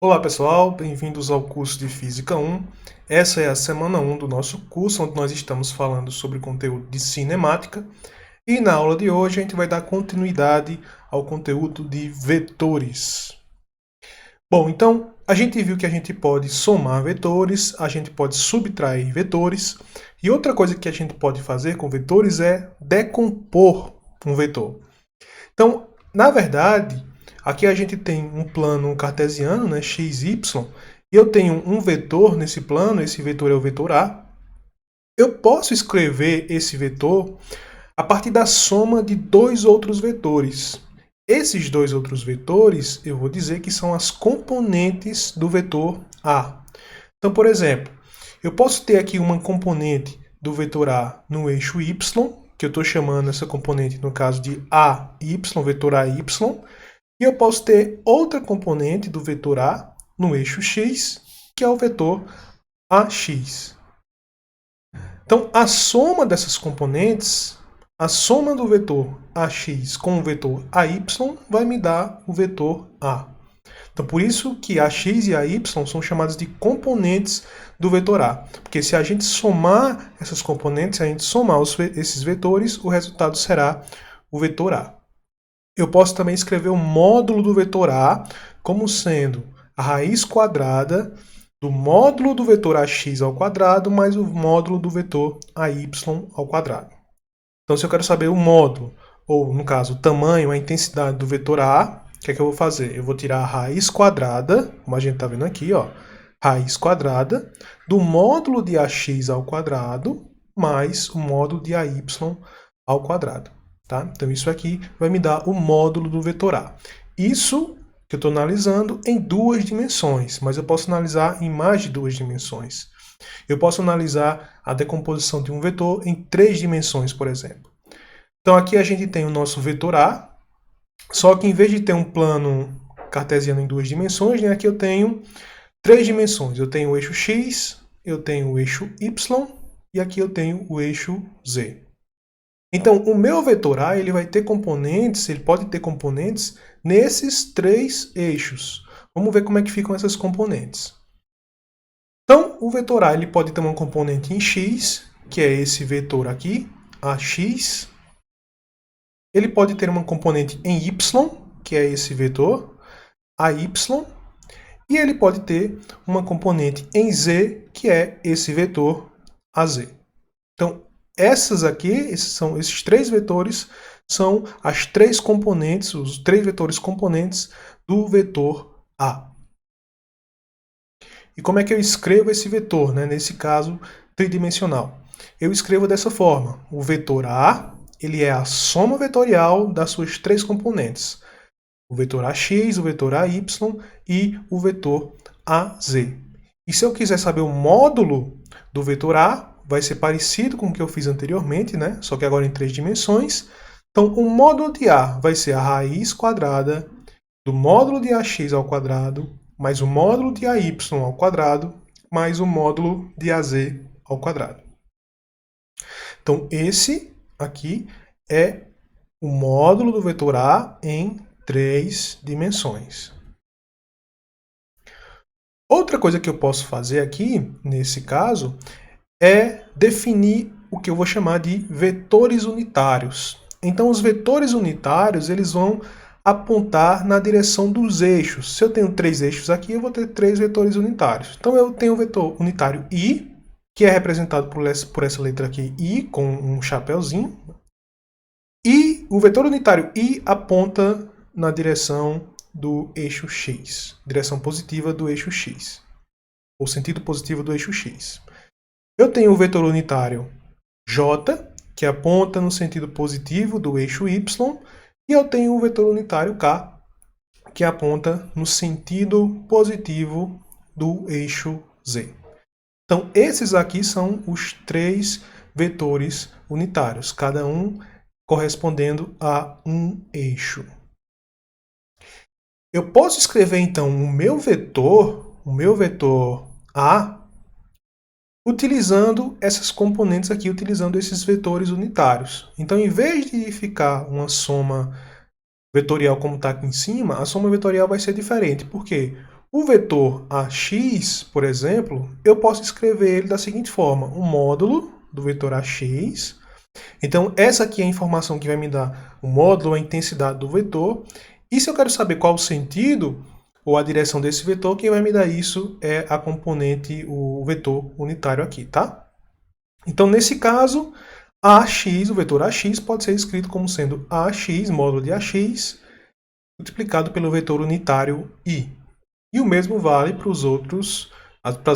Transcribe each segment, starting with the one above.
Olá pessoal, bem-vindos ao curso de Física 1. Essa é a semana 1 do nosso curso, onde nós estamos falando sobre conteúdo de cinemática. E na aula de hoje a gente vai dar continuidade ao conteúdo de vetores. Bom, então a gente viu que a gente pode somar vetores, a gente pode subtrair vetores, e outra coisa que a gente pode fazer com vetores é decompor um vetor. Então, na verdade, aqui a gente tem um plano cartesiano, né, x, y, e eu tenho um vetor nesse plano, esse vetor é o vetor A. Eu posso escrever esse vetor a partir da soma de dois outros vetores. Esses dois outros vetores, eu vou dizer que são as componentes do vetor A. Então, por exemplo, eu posso ter aqui uma componente do vetor A no eixo y, que eu estou chamando essa componente, no caso, de AY, vetor AY, e eu posso ter outra componente do vetor A no eixo x, que é o vetor AX. Então, a soma dessas componentes, a soma do vetor AX com o vetor AY, vai me dar o vetor A. Então, por isso que AX e AY são chamadas de componentes do vetor A. Porque se a gente somar essas componentes, se a gente somar esses vetores, o resultado será o vetor A. Eu posso também escrever o módulo do vetor A como sendo a raiz quadrada do módulo do vetor AX ao quadrado mais o módulo do vetor AY ao quadrado. Então, se eu quero saber o módulo, ou no caso, o tamanho, a intensidade do vetor A, o que é que eu vou fazer? Eu vou tirar a raiz quadrada, como a gente está vendo aqui, ó, raiz quadrada, do módulo de AX ao quadrado mais o módulo de AY ao quadrado. Tá? Então, isso aqui vai me dar o módulo do vetor A. Isso que eu estou analisando em duas dimensões, mas eu posso analisar em mais de duas dimensões. Eu posso analisar a decomposição de um vetor em três dimensões, por exemplo. Então, aqui a gente tem o nosso vetor A, só que em vez de ter um plano cartesiano em duas dimensões, né, aqui eu tenho três dimensões. Eu tenho o eixo x, eu tenho o eixo y e aqui eu tenho o eixo z. Então, o meu vetor A ele vai ter componentes, ele pode ter componentes nesses três eixos. Vamos ver como é que ficam essas componentes. Então, o vetor A ele pode ter uma componente em x, que é esse vetor aqui, AX. Ele pode ter uma componente em y, que é esse vetor, AY. E ele pode ter uma componente em z, que é esse vetor AZ. Então, esses três vetores são as três componentes, os três vetores componentes do vetor A. E como é que eu escrevo esse vetor, né? Nesse caso tridimensional? Eu escrevo dessa forma. O vetor A ele é a soma vetorial das suas três componentes. O vetor AX, o vetor AY e o vetor AZ. E se eu quiser saber o módulo do vetor A, vai ser parecido com o que eu fiz anteriormente, né? Só que agora em três dimensões. Então, o módulo de A vai ser a raiz quadrada do módulo de AX ao quadrado, mais o módulo de AY ao quadrado, mais o módulo de AZ ao quadrado. Então, esse aqui é o módulo do vetor A em três dimensões. Outra coisa que eu posso fazer aqui, nesse caso, é definir o que eu vou chamar de vetores unitários. Então, os vetores unitários eles vão apontar na direção dos eixos. Se eu tenho três eixos aqui, eu vou ter três vetores unitários. Então, eu tenho o vetor unitário I, que é representado por essa letra aqui, I, com um chapéuzinho. E o vetor unitário I aponta na direção do eixo X, direção positiva do eixo X, ou sentido positivo do eixo X. Eu tenho o vetor unitário J, que aponta no sentido positivo do eixo Y, e eu tenho o vetor unitário K, que aponta no sentido positivo do eixo Z. Então, esses aqui são os três vetores unitários, cada um correspondendo a um eixo. Eu posso escrever, então, o meu vetor A, utilizando essas componentes aqui, utilizando esses vetores unitários. Então, em vez de ficar uma soma vetorial como está aqui em cima, a soma vetorial vai ser diferente. Por quê? O vetor AX, por exemplo, eu posso escrever ele da seguinte forma: o módulo do vetor AX. Então, essa aqui é a informação que vai me dar o módulo, a intensidade do vetor. E se eu quero saber qual o sentido ou a direção desse vetor, quem vai me dar isso é a componente, o vetor unitário aqui, tá? Então, nesse caso, AX, o vetor AX, pode ser escrito como sendo AX, módulo de AX, multiplicado pelo vetor unitário I. E o mesmo vale para as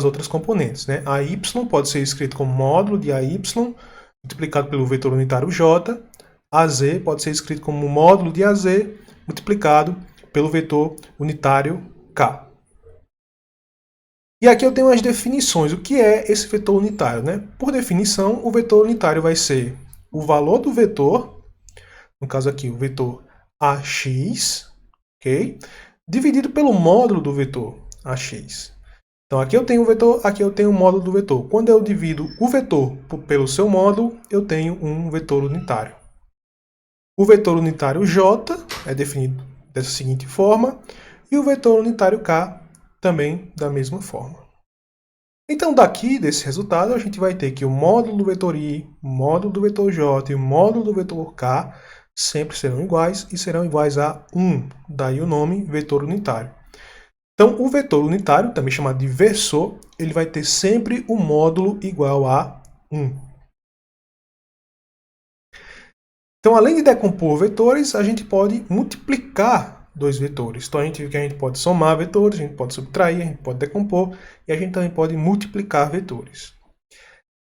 outras componentes, né? AY pode ser escrito como módulo de AY, multiplicado pelo vetor unitário J. AZ pode ser escrito como módulo de AZ, multiplicado pelo vetor unitário K. E aqui eu tenho as definições. O que é esse vetor unitário, né? Por definição, o vetor unitário vai ser o valor do vetor, no caso aqui, o vetor AX, ok? Dividido pelo módulo do vetor AX. Então aqui eu tenho o vetor, aqui eu tenho o módulo do vetor. Quando eu divido o vetor pelo seu módulo, eu tenho um vetor unitário. O vetor unitário J é definido dessa seguinte forma, e o vetor unitário K também da mesma forma. Então daqui, desse resultado, a gente vai ter que o módulo do vetor I, o módulo do vetor J e o módulo do vetor K sempre serão iguais e serão iguais a 1. Daí o nome vetor unitário. Então o vetor unitário, também chamado de versor, ele vai ter sempre o módulo igual a 1. Então, além de decompor vetores, a gente pode multiplicar dois vetores. Então, a gente viu que a gente pode somar vetores, a gente pode subtrair, a gente pode decompor e a gente também pode multiplicar vetores.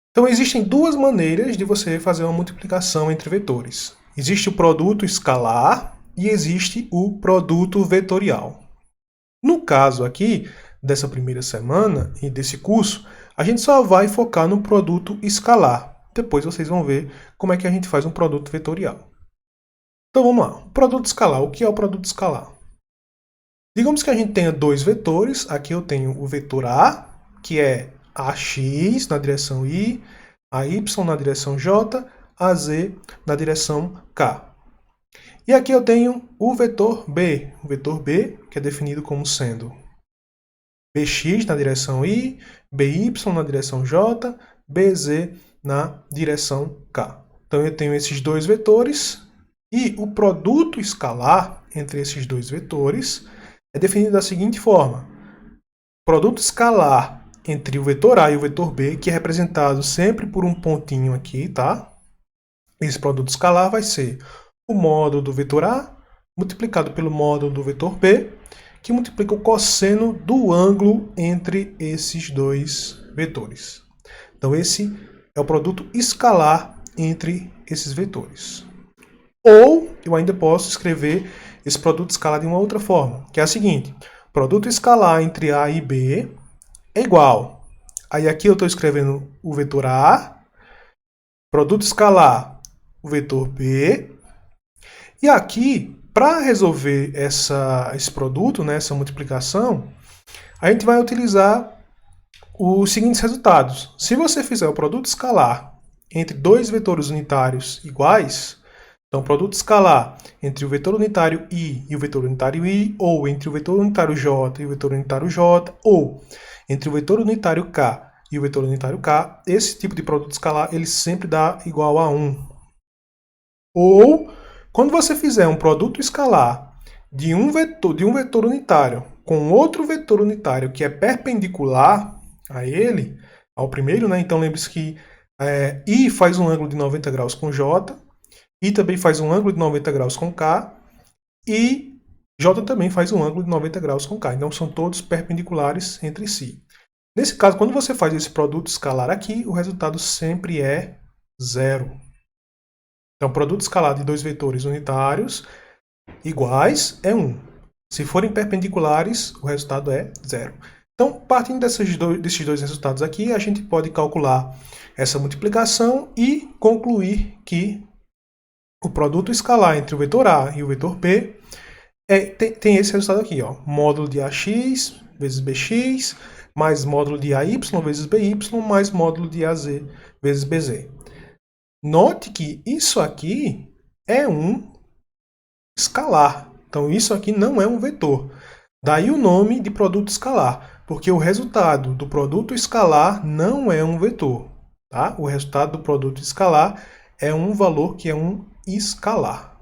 Então, existem duas maneiras de você fazer uma multiplicação entre vetores. Existe o produto escalar e existe o produto vetorial. No caso aqui, dessa primeira semana e desse curso, a gente só vai focar no produto escalar. Depois vocês vão ver como é que a gente faz um produto vetorial. Então vamos lá. O produto escalar. O que é o produto escalar? Digamos que a gente tenha dois vetores. Aqui eu tenho o vetor A, que é AX na direção I, AY na direção J, AZ na direção K. E aqui eu tenho o vetor B, que é definido como sendo Bx na direção I, By na direção J, Bz na direção K. Então eu tenho esses dois vetores e o produto escalar entre esses dois vetores é definido da seguinte forma. Produto escalar entre o vetor A e o vetor B, que é representado sempre por um pontinho aqui, tá? Esse produto escalar vai ser o módulo do vetor A multiplicado pelo módulo do vetor B, que multiplica o cosseno do ângulo entre esses dois vetores. Então esse é o produto escalar entre esses vetores. Ou eu ainda posso escrever esse produto escalar de uma outra forma, que é a seguinte: produto escalar entre A e B é igual. Aí aqui eu estou escrevendo o vetor A, produto escalar o vetor B, e aqui, para resolver esse produto, né, essa multiplicação, a gente vai utilizar os seguintes resultados. Se você fizer o produto escalar entre dois vetores unitários iguais, então produto escalar entre o vetor unitário I e o vetor unitário I, ou entre o vetor unitário J e o vetor unitário J, ou entre o vetor unitário K e o vetor unitário K, esse tipo de produto escalar ele sempre dá igual a 1. Ou, quando você fizer um produto escalar de um vetor unitário com outro vetor unitário que é perpendicular a ele, ao primeiro, né? Então lembre-se que I faz um ângulo de 90 graus com J, I também faz um ângulo de 90 graus com K, e J também faz um ângulo de 90 graus com K. Então são todos perpendiculares entre si. Nesse caso, quando você faz esse produto escalar aqui, o resultado sempre é zero. Então, produto escalar de dois vetores unitários iguais é 1. Se forem perpendiculares, o resultado é 0. Então, partindo desses dois resultados aqui, a gente pode calcular essa multiplicação e concluir que o produto escalar entre o vetor A e o vetor B tem esse resultado aqui, ó, módulo de AX vezes BX, mais módulo de AY vezes BY, mais módulo de AZ vezes BZ. Note que isso aqui é um escalar. Então, isso aqui não é um vetor. Daí o nome de produto escalar, porque o resultado do produto escalar não é um vetor. Tá? O resultado do produto escalar é um valor que é um escalar.